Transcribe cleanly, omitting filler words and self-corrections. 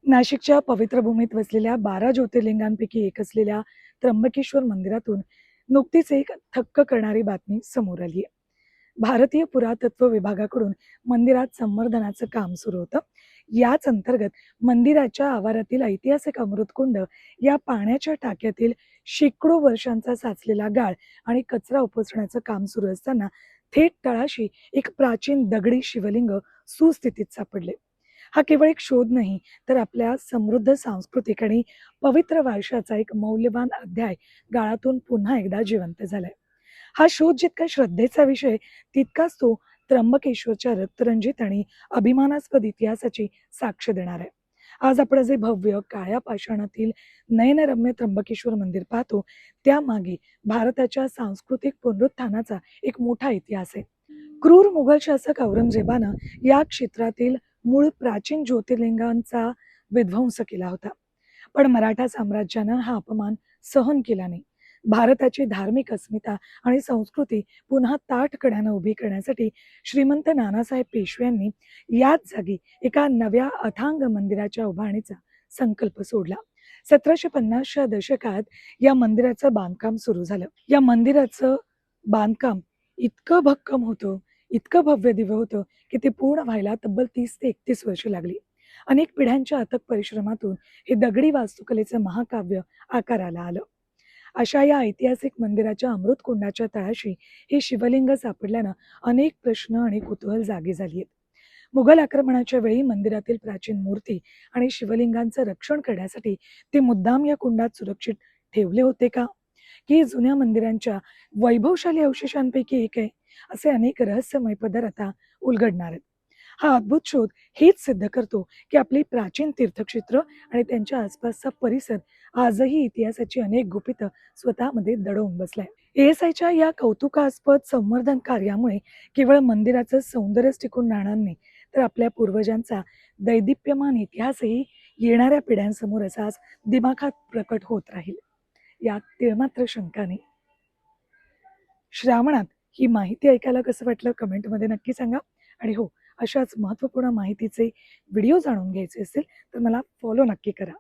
नाशिकच्या पवित्र भूमीत वसलेल्या 12 ज्योतिर्लिंगांपैकी एक असलेल्या त्र्यंबकेश्वर मंदिरातून नुकतीच एक थक्क करणारी बातमी समोर आली आहे. भारतीय पुरातत्व विभागाकडून मंदिरात संवर्धनाचं काम सुरू होतं. याच अंतर्गत मंदिराच्या आवारातील ऐतिहासिक अमृतकुंड या पाण्याच्या टाक्यातील शेकडो वर्षांचा साचलेला गाळ आणि कचरा उपसण्याचं काम सुरू असताना थेट तळाशी एक प्राचीन दगडी शिवलिंग सुस्थितीत सापडले. हा केवळ एक शोध नाही, तर आपल्या समृद्ध सांस्कृतिक आणि पवित्र वारशाचा एक मौल्यवान अध्याय गाळातून पुन्हा एकदा जिवंत झालाय. हा शोध जितका श्रद्धेचा विषय, तितकाच तो त्र्यंबकेश्वरच्या रक्तरंजित आणि अभिमानास्पद इतिहासाची साक्ष देणार आहे. आज आपण जे भव्य काळ्या पाषाणातील नयनरम्य त्र्यंबकेश्वर मंदिर पाहतो, त्यामागे भारताच्या सांस्कृतिक पुनरुत्थानाचा एक मोठा इतिहास आहे. क्रूर मुघल शासक औरंगजेबानं या क्षेत्रातील मूळ प्राचीन ज्योतिर्लिंगांचा विध्वंस केला होता. पण मराठा साम्राज्यानं हा अपमान सहन केला नाही. भारताची धार्मिक अस्मिता आणि संस्कृती पुन्हा ताठ कड्यानं उभी करण्यासाठी श्रीमंत नानासाहेब पेशवे यांनी याच जागी एका नव्या अथांग मंदिराच्या उभारणीचा संकल्प सोडला. 1750च्या दशकात या मंदिराचं बांधकाम सुरू झालं. या मंदिराचं बांधकाम इतकं भक्कम होतं, इतकं भव्य दिव्य होतं, की ते पूर्ण व्हायला तब्बल 30 ते 31 वर्ष लागली. अनेक पिढ्यांच्या अथक परिश्रमातून हे दगडी वास्तुकलेचं महाकाव्य आकाराला आलं. अशा या ऐतिहासिक मंदिराच्या अमृतकुंडाच्या तळाशी हे शिवलिंग सापडल्यानं अनेक प्रश्न आणि कुतूहल जागी झाली आहेत. मुघल आक्रमणाच्या वेळी मंदिरातील प्राचीन मूर्ती आणि शिवलिंगांचं रक्षण करण्यासाठी ते मुद्दाम या कुंडात सुरक्षित ठेवले होते का? की जुन्या मंदिरांच्या वैभवशाली अवशेषांपैकी एक आहे? असे अनेक रहस्यमय पदर आता उलगडणार आहेत. हा अद्भुत शोध हेच सिद्ध करतो की आपली प्राचीन तीर्थक्षेत्र आणि त्यांच्या आसपासचा परिसर आजही इतिहासाची अनेक गुपितं स्वतःमध्ये दडवून बसलाय. एएसआयच्या या कौतुकास्पद संवर्धन कार्यामुळे केवळ मंदिराचं सौंदर्यच टिकून राहणार नाही, तर आपल्या पूर्वजांचा दैदिप्यमान इतिहासही येणाऱ्या पिढ्यांसमोर असाच दिमाखात प्रकट होत राहील, यात तिळमात्र शंका नाही. श्रावणात ही माहिती ऐकायला कसं वाटलं कमेंटमध्ये नक्की सांगा. आणि हो, अशाच महत्त्वपूर्ण माहितीचे व्हिडिओ जाणून घ्यायचे असेल तर मला फॉलो नक्की करा.